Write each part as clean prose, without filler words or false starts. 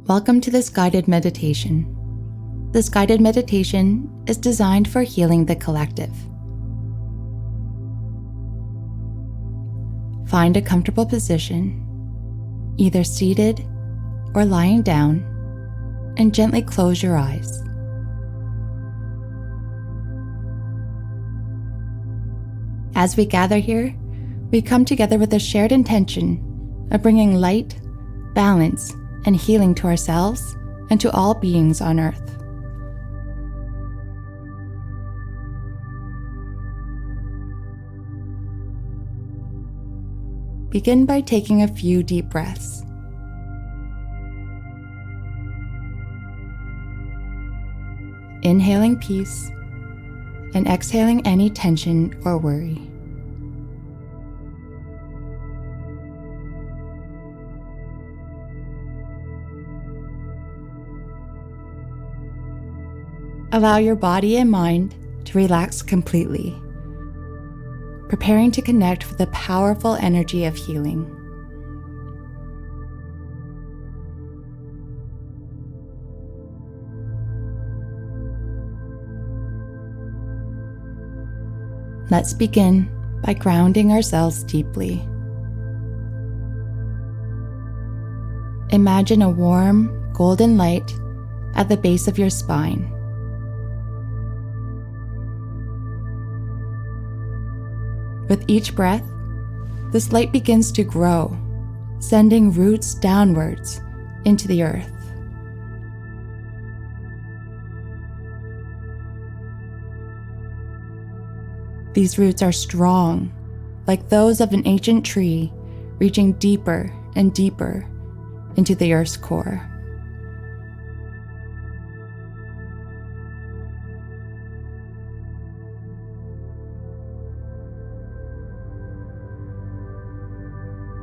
Welcome to this guided meditation. This guided meditation is designed for healing the collective. Find a comfortable position, either seated or lying down, and gently close your eyes. As we gather here, we come together with a shared intention of bringing light, balance, and healing to ourselves and to all beings on earth. Begin by taking a few deep breaths. Inhaling peace and exhaling any tension or worry. Allow your body and mind to relax completely, preparing to connect with the powerful energy of healing. Let's begin by grounding ourselves deeply. Imagine a warm, golden light at the base of your spine. With each breath, this light begins to grow, sending roots downwards into the earth. These roots are strong, like those of an ancient tree, reaching deeper and deeper into the earth's core.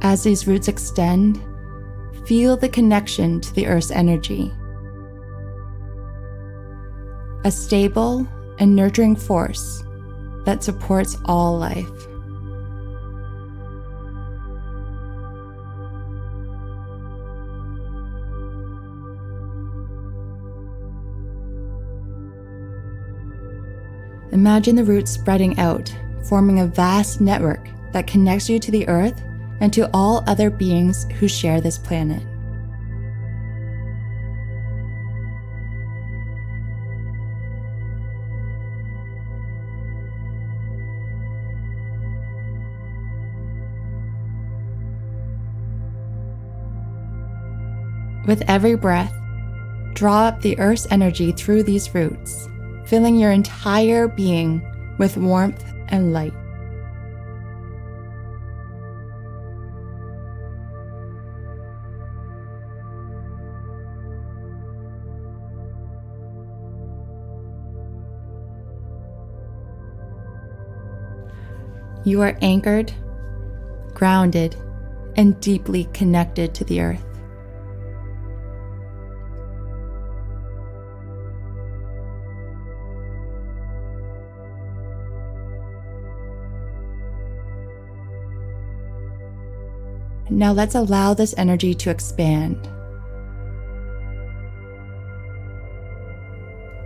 As these roots extend, feel the connection to the earth's energy. A stable and nurturing force that supports all life. Imagine the roots spreading out, forming a vast network that connects you to the earth and to all other beings who share this planet. With every breath, draw up the earth's energy through these roots, filling your entire being with warmth and light. You are anchored, grounded, and deeply connected to the earth. Now let's allow this energy to expand.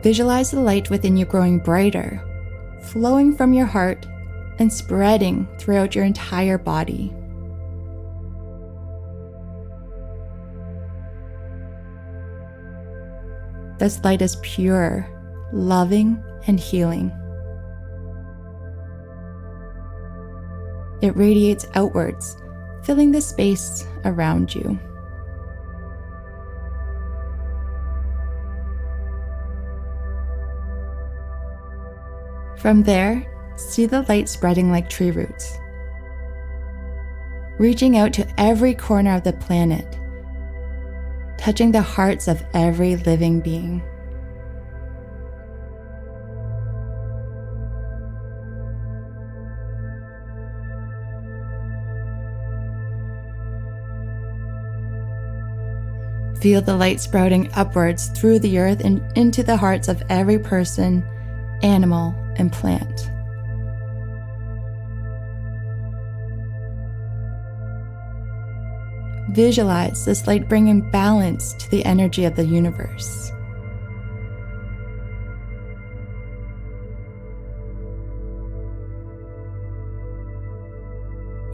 Visualize the light within you growing brighter, flowing from your heart and spreading throughout your entire body. This light is pure, loving, and healing. It radiates outwards, filling the space around you. From there, see the light spreading like tree roots, reaching out to every corner of the planet, touching the hearts of every living being. Feel the light sprouting upwards through the earth and into the hearts of every person, animal, and plant. Visualize this light bringing balance to the energy of the universe.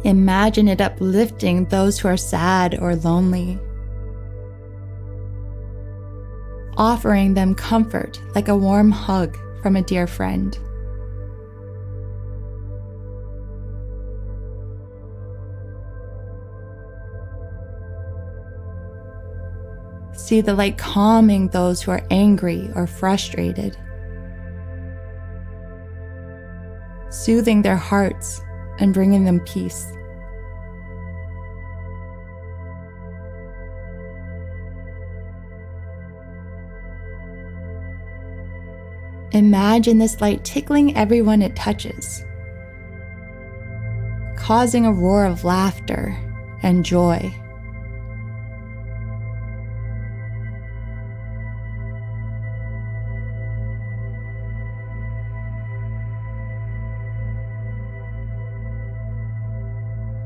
Imagine it uplifting those who are sad or lonely, offering them comfort like a warm hug from a dear friend. See the light calming those who are angry or frustrated, soothing their hearts and bringing them peace. Imagine this light tickling everyone it touches, causing a roar of laughter and joy.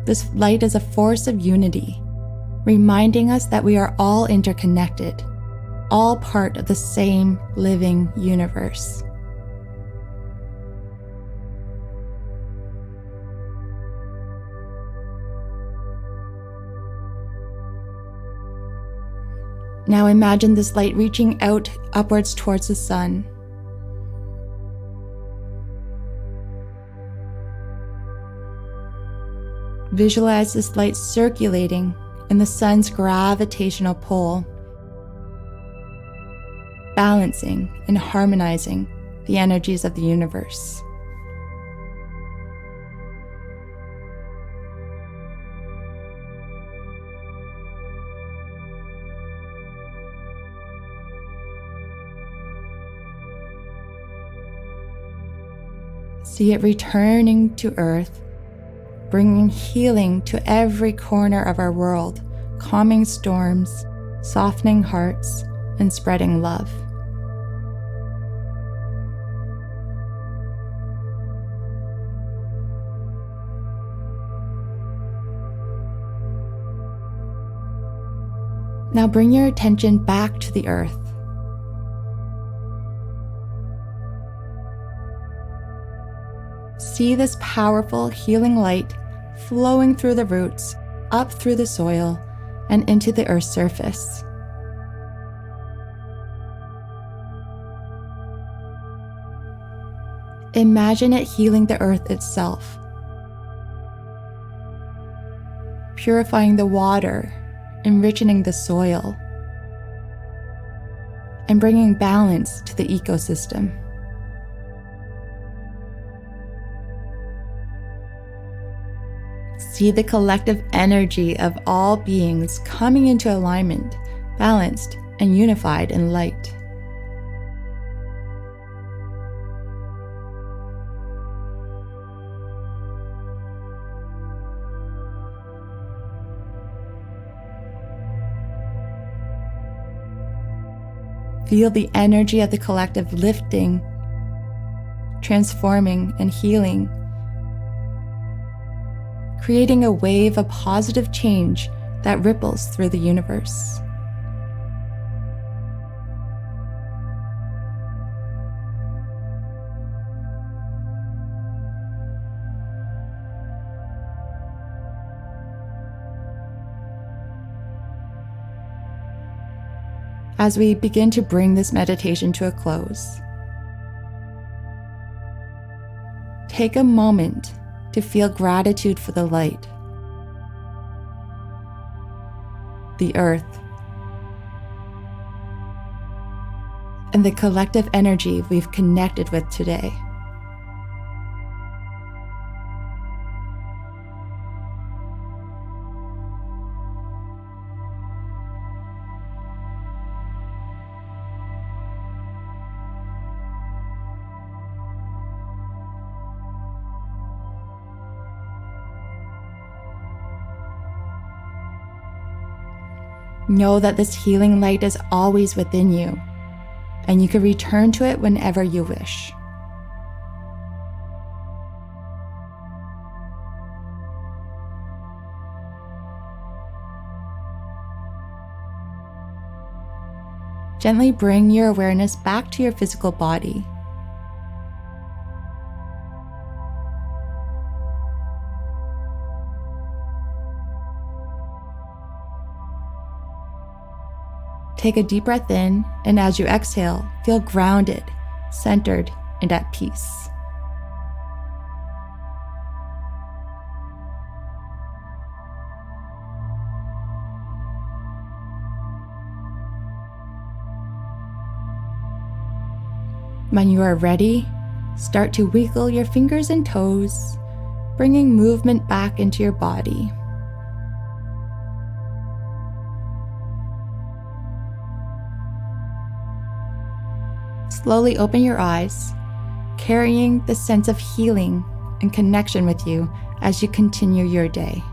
This light is a force of unity, reminding us that we are all interconnected, all part of the same living universe. Now imagine this light reaching out upwards towards the sun. Visualize this light circulating in the sun's gravitational pull, balancing and harmonizing the energies of the universe. See it returning to Earth, bringing healing to every corner of our world, calming storms, softening hearts, and spreading love. Now bring your attention back to the earth. See this powerful healing light flowing through the roots, up through the soil, and into the earth's surface. Imagine it healing the earth itself, purifying the water, enriching the soil, and bringing balance to the ecosystem. See the collective energy of all beings coming into alignment, balanced and unified in light. Feel the energy of the collective lifting, transforming, and healing, creating a wave of positive change that ripples through the universe. As we begin to bring this meditation to a close, take a moment to feel gratitude for the light, the earth, and the collective energy we've connected with today. Know that this healing light is always within you, and you can return to it whenever you wish. Gently bring your awareness back to your physical body. Take a deep breath in, and as you exhale, feel grounded, centered, and at peace. When you are ready, start to wiggle your fingers and toes, bringing movement back into your body. Slowly open your eyes, carrying the sense of healing and connection with you as you continue your day.